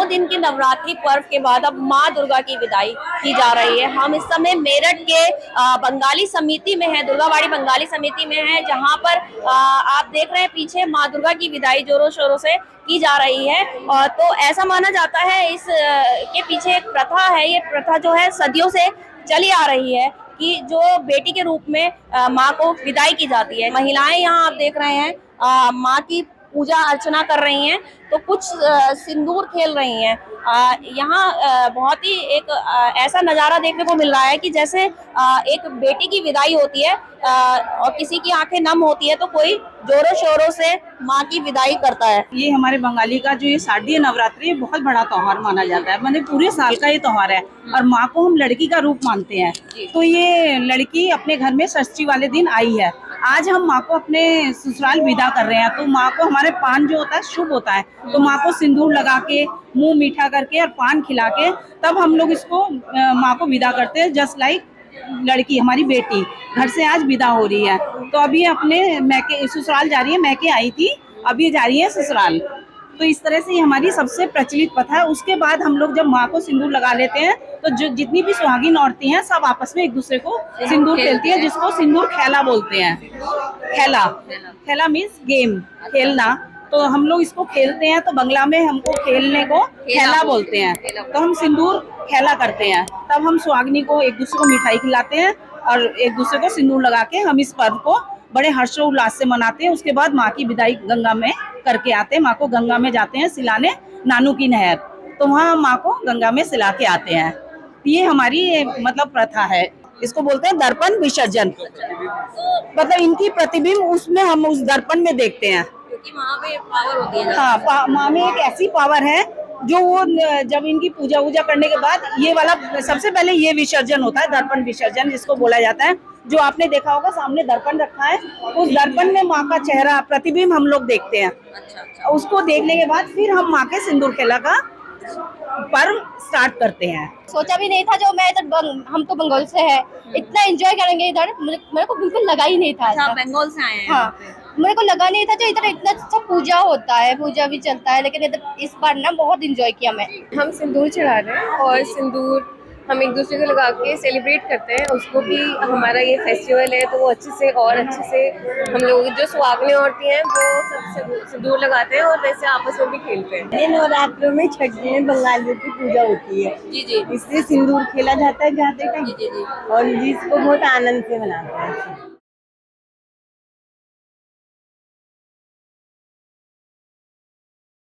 दिन के नवरात्रि पर्व के बाद अब माँ दुर्गा की विदाई की जा रही है। हम इस समय मेरठ के बंगाली समिति में है, दुर्गाबाड़ी बंगाली समिति में है, जहाँ पर आप देख रहे हैं पीछे माँ दुर्गा की विदाई जोरों शोरों से की जा रही है। और तो ऐसा माना जाता है इस के पीछे एक प्रथा है। ये प्रथा जो है सदियों से चली आ रही है कि जो बेटी के रूप में माँ को विदाई की जाती है। महिलाएं यहाँ आप देख रहे हैं माँ की पूजा अर्चना कर रही हैं, तो कुछ सिंदूर खेल रही हैं। यहाँ बहुत ही एक ऐसा नज़ारा देखने को मिल रहा है कि जैसे एक बेटी की विदाई होती है और किसी की आंखें नम होती है तो कोई जोरों शोरों से माँ की विदाई करता है। ये हमारे बंगाली का जो ये शारदीय नवरात्रि बहुत बड़ा त्योहार माना जाता है, मतलब पूरे साल का ये त्योहार है और माँ को हम लड़की का रूप मानते हैं। तो ये लड़की अपने घर में षष्ठी वाले दिन आई है। आज हम माँ को अपने ससुराल विदा कर रहे हैं, तो माँ को हमारे पान जो होता है शुभ होता है, तो माँ को सिंदूर लगा के मुंह मीठा करके और पान खिला के तब हम लोग इसको माँ को विदा करते हैं। जस्ट लाइक लड़की हमारी बेटी घर से आज विदा हो रही है, तो अभी अपने मैके ससुराल जा रही है, मैके आई थी अभी जा रही है ससुराल। तो इस तरह से ये हमारी सबसे प्रचलित प्रथा है। उसके बाद हम लोग जब माँ को सिंदूर लगा लेते हैं तो जो जितनी भी सुहागिन औरतें हैं सब आपस में एक दूसरे को सिंदूर खेलती हैं, जिसको सिंदूर खेला बोलते हैं। खेला खेला मीन्स गेम, खेलना। तो हम लोग इसको खेलते हैं, तो बंगला में हमको खेलने को खेला बोलते हैं। तो हम सिंदूर खेला करते हैं, तब हम सुहागिनी को एक दूसरे को मिठाई खिलाते हैं और एक दूसरे को सिंदूर लगा के हम इस पर्व को बड़े हर्षोल्लास से मनाते हैं। उसके बाद माँ की विदाई गंगा में करके आते हैं। माँ को गंगा में जाते हैं सिलाने, नानू की नहर, तो वहाँ माँ को गंगा में सिला के आते हैं। ये हमारी मतलब प्रथा है, इसको बोलते हैं दर्पण विसर्जन। मतलब इनकी प्रतिबिंब उसमें हम उस दर्पण में देखते हैं, क्योंकि माँ में पावर होती है। हाँ, माँ में एक ऐसी पावर है जो वो जब इनकी पूजा वूजा करने के बाद ये वाला सबसे पहले ये विसर्जन होता है, दर्पण विसर्जन जिसको बोला जाता है। जो आपने देखा होगा सामने दर्पण रखा है, उस दर्पण में माँ का चेहरा प्रतिबिंब हम लोग देखते हैं। अच्छा। उसको देखने के बाद फिर हम माँ के सिंदूर खेला का पर्व स्टार्ट करते हैं। सोचा भी नहीं था, जो मैं इधर हम तो बंगाल से है, इतना एंजॉय करेंगे इधर, मेरे को बिल्कुल लगा ही नहीं था। अच्छा, बंगाल से आए हैं? हाँ, मेरे को लगा नहीं था जो इधर इतना अच्छा पूजा होता है, पूजा भी चलता है, लेकिन इधर इस बार ना बहुत एंजॉय किया मैं। हम सिंदूर चढ़ा रहे हैं और सिंदूर हम एक दूसरे को लगा के सेलिब्रेट करते हैं। उसको भी हमारा ये फेस्टिवल है तो वो अच्छे से और अच्छे से हम लोग जो सुहागनें औरतें हैं वो सब सिंदूर लगाते हैं और वैसे आपस में भी खेलते हैं। ये नवरात्रों में छठी में बंगालियों की पूजा होती है। जी जी। इसलिए सिंदूर खेला जाता है जाते टाइम, जी जी। और जिसको बहुत आनंद से मनाते हैं।